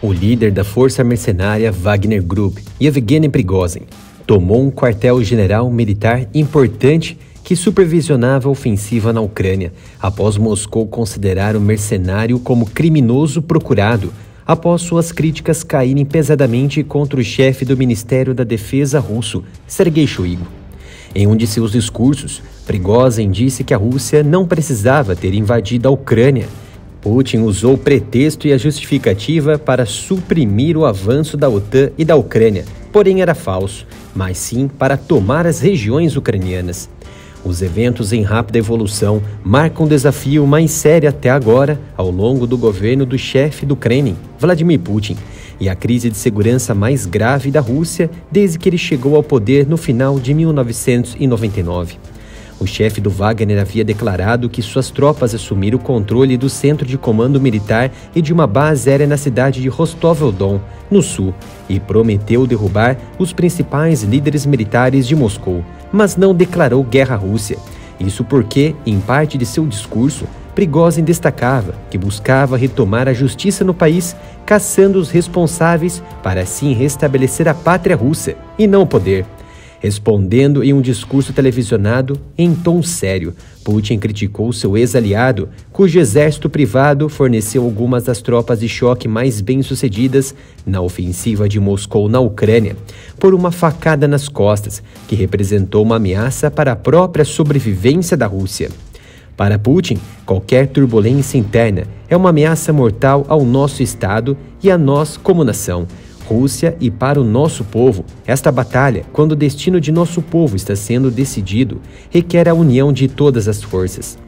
O líder da força mercenária Wagner Group, Yevgeny Prigozhin, tomou um quartel-general militar importante que supervisionava a ofensiva na Ucrânia, após Moscou considerar o mercenário como criminoso procurado, após suas críticas caírem pesadamente contra o chefe do Ministério da Defesa russo, Sergei Shoigu. Em um de seus discursos, Prigozhin disse que a Rússia não precisava ter invadido a Ucrânia. Putin usou o pretexto e a justificativa para suprimir o avanço da OTAN e da Ucrânia, porém era falso, mas sim para tomar as regiões ucranianas. Os eventos em rápida evolução marcam um desafio mais sério até agora ao longo do governo do chefe do Kremlin, Vladimir Putin, e a crise de segurança mais grave da Rússia desde que ele chegou ao poder no final de 1999. O chefe do Wagner havia declarado que suas tropas assumiram o controle do centro de comando militar e de uma base aérea na cidade de Rostov-on-Don, no sul, e prometeu derrubar os principais líderes militares de Moscou, mas não declarou guerra à Rússia. Isso porque, em parte de seu discurso, Prigozhin destacava que buscava retomar a justiça no país, caçando os responsáveis para assim restabelecer a pátria russa, e não o poder. Respondendo em um discurso televisionado em tom sério, Putin criticou seu ex-aliado, cujo exército privado forneceu algumas das tropas de choque mais bem-sucedidas na ofensiva de Moscou na Ucrânia, por uma facada nas costas, que representou uma ameaça para a própria sobrevivência da Rússia. Para Putin, qualquer turbulência interna é uma ameaça mortal ao nosso Estado e a nós como nação, Rússia, e para o nosso povo. Esta batalha, quando o destino de nosso povo está sendo decidido, requer a união de todas as forças.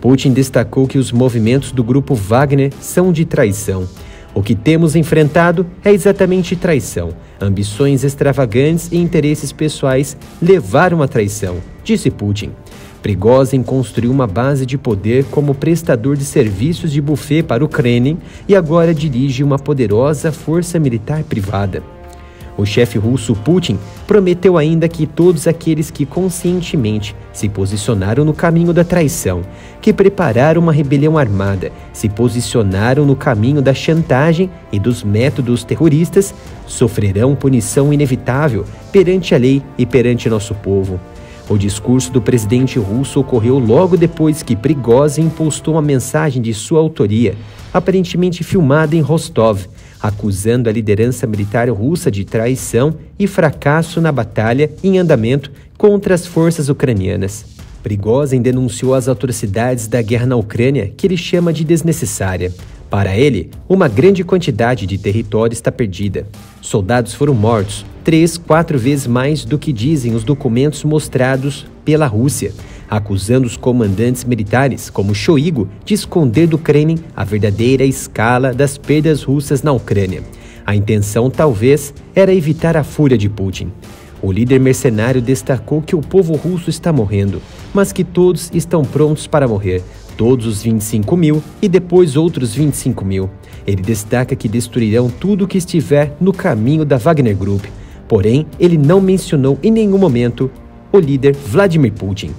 Putin destacou que os movimentos do grupo Wagner são de traição. O que temos enfrentado é exatamente traição. Ambições extravagantes e interesses pessoais levaram à traição, disse Putin. Prigozhin construiu uma base de poder como prestador de serviços de buffet para o Kremlin e agora dirige uma poderosa força militar privada. O chefe russo Putin prometeu ainda que todos aqueles que conscientemente se posicionaram no caminho da traição, que prepararam uma rebelião armada, se posicionaram no caminho da chantagem e dos métodos terroristas, sofrerão punição inevitável perante a lei e perante nosso povo. O discurso do presidente russo ocorreu logo depois que Prigozhin postou uma mensagem de sua autoria, aparentemente filmada em Rostov, acusando a liderança militar russa de traição e fracasso na batalha em andamento contra as forças ucranianas. Prigozhin denunciou as atrocidades da guerra na Ucrânia, que ele chama de desnecessária. Para ele, uma grande quantidade de território está perdida. Soldados foram mortos, 3-4 vezes mais do que dizem os documentos mostrados pela Rússia, acusando os comandantes militares, como Shoigu, de esconder do Kremlin a verdadeira escala das perdas russas na Ucrânia. A intenção, talvez, era evitar a fúria de Putin. O líder mercenário destacou que o povo russo está morrendo, mas que todos estão prontos para morrer, todos os 25 mil e depois outros 25 mil. Ele destaca que destruirão tudo que estiver no caminho da Wagner Group. Porém, ele não mencionou em nenhum momento o líder Vladimir Putin.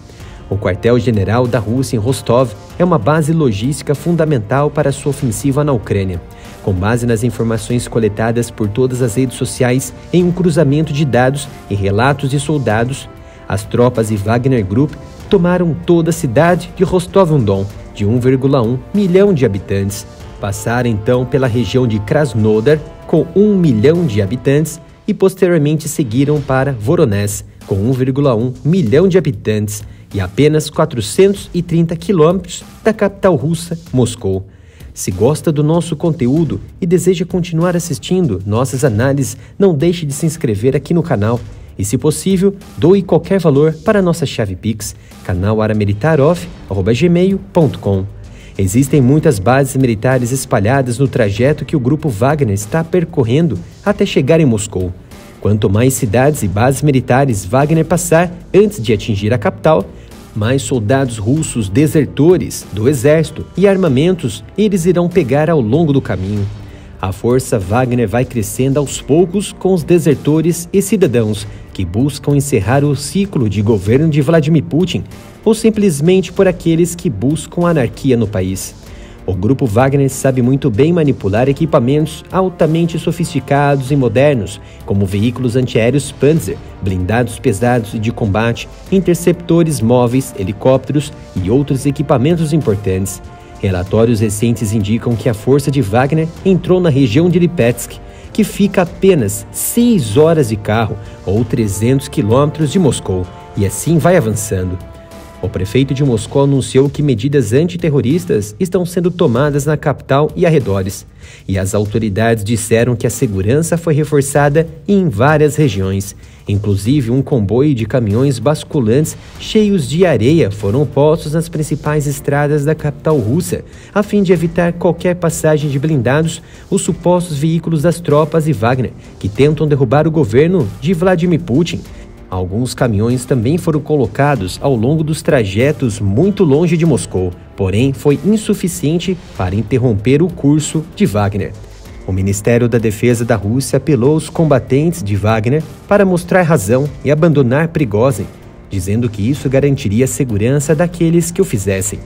O quartel-general da Rússia em Rostov é uma base logística fundamental para sua ofensiva na Ucrânia. Com base nas informações coletadas por todas as redes sociais em um cruzamento de dados e relatos de soldados, as tropas de Wagner Group tomaram toda a cidade de Rostov-on-Don, de 1,1 milhão de habitantes. Passaram então pela região de Krasnodar, com 1 milhão de habitantes, e posteriormente seguiram para Voronezh, com 1,1 milhão de habitantes e apenas 430 quilômetros da capital russa, Moscou. Se gosta do nosso conteúdo e deseja continuar assistindo nossas análises, não deixe de se inscrever aqui no canal e, se possível, doe qualquer valor para a nossa chave Pix, canalaramilitaroff@gmail.com. Existem muitas bases militares espalhadas no trajeto que o grupo Wagner está percorrendo até chegar em Moscou. Quanto mais cidades e bases militares Wagner passar antes de atingir a capital, mais soldados russos desertores do exército e armamentos eles irão pegar ao longo do caminho. A força Wagner vai crescendo aos poucos com os desertores e cidadãos que buscam encerrar o ciclo de governo de Vladimir Putin, ou simplesmente por aqueles que buscam anarquia no país. O grupo Wagner sabe muito bem manipular equipamentos altamente sofisticados e modernos, como veículos antiaéreos Panzer, blindados pesados e de combate, interceptores móveis, helicópteros e outros equipamentos importantes. Relatórios recentes indicam que a força de Wagner entrou na região de Lipetsk, que fica a apenas 6 horas de carro ou 300 quilômetros de Moscou, e assim vai avançando. O prefeito de Moscou anunciou que medidas antiterroristas estão sendo tomadas na capital e arredores, e as autoridades disseram que a segurança foi reforçada em várias regiões. Inclusive, um comboio de caminhões basculantes cheios de areia foram postos nas principais estradas da capital russa, a fim de evitar qualquer passagem de blindados, os supostos veículos das tropas e Wagner, que tentam derrubar o governo de Vladimir Putin. Alguns caminhões também foram colocados ao longo dos trajetos muito longe de Moscou, porém foi insuficiente para interromper o curso de Wagner. O Ministério da Defesa da Rússia apelou aos combatentes de Wagner para mostrar razão e abandonar Prigozhin, dizendo que isso garantiria a segurança daqueles que o fizessem.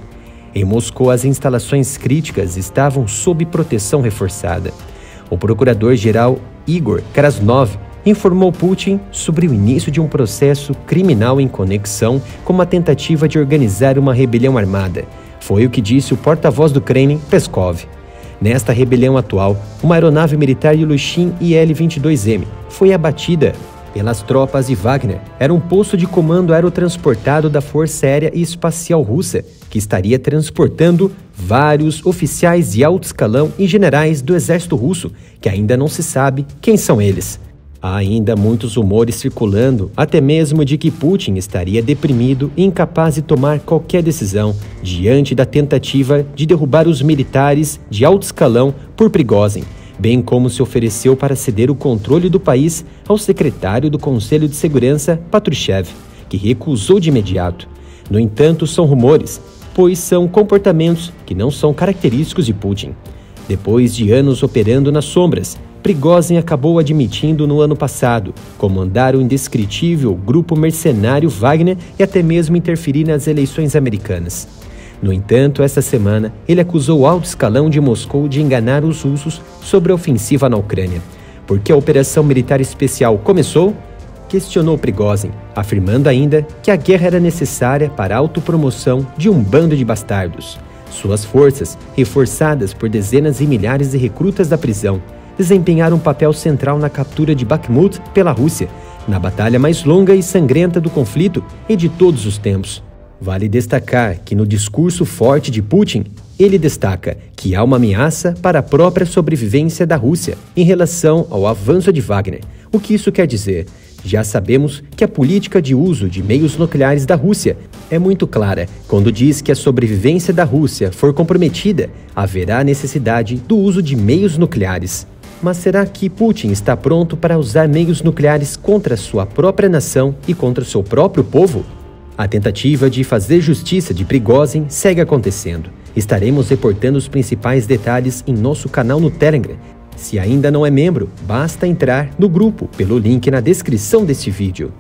Em Moscou, as instalações críticas estavam sob proteção reforçada. O procurador-geral Igor Krasnov informou Putin sobre o início de um processo criminal em conexão com uma tentativa de organizar uma rebelião armada. Foi o que disse o porta-voz do Kremlin, Peskov. Nesta rebelião atual, uma aeronave militar Ilyushin Il-22M foi abatida pelas tropas de Wagner. Era um posto de comando aerotransportado da Força Aérea e Espacial Russa, que estaria transportando vários oficiais de alto escalão e generais do exército russo, que ainda não se sabe quem são eles. Há ainda muitos rumores circulando, até mesmo de que Putin estaria deprimido e incapaz de tomar qualquer decisão diante da tentativa de derrubar os militares de alto escalão por Prigozhin, bem como se ofereceu para ceder o controle do país ao secretário do Conselho de Segurança, Patrushev, que recusou de imediato. No entanto, são rumores, pois são comportamentos que não são característicos de Putin. Depois de anos operando nas sombras, Prigozhin acabou admitindo no ano passado comandar o indescritível grupo mercenário Wagner e até mesmo interferir nas eleições americanas. No entanto, esta semana, ele acusou o alto escalão de Moscou de enganar os russos sobre a ofensiva na Ucrânia. Porque a operação militar especial começou? Questionou Prigozhin, afirmando ainda que a guerra era necessária para a autopromoção de um bando de bastardos. Suas forças, reforçadas por dezenas e milhares de recrutas da prisão, desempenharam um papel central na captura de Bakhmut pela Rússia, na batalha mais longa e sangrenta do conflito e de todos os tempos. Vale destacar que no discurso forte de Putin, ele destaca que há uma ameaça para a própria sobrevivência da Rússia em relação ao avanço de Wagner. O que isso quer dizer? Já sabemos que a política de uso de meios nucleares da Rússia é muito clara. Quando diz que a sobrevivência da Rússia for comprometida, haverá necessidade do uso de meios nucleares. Mas será que Putin está pronto para usar meios nucleares contra sua própria nação e contra seu próprio povo? A tentativa de fazer justiça de Prigozhin segue acontecendo. Estaremos reportando os principais detalhes em nosso canal no Telegram. Se ainda não é membro, basta entrar no grupo pelo link na descrição deste vídeo.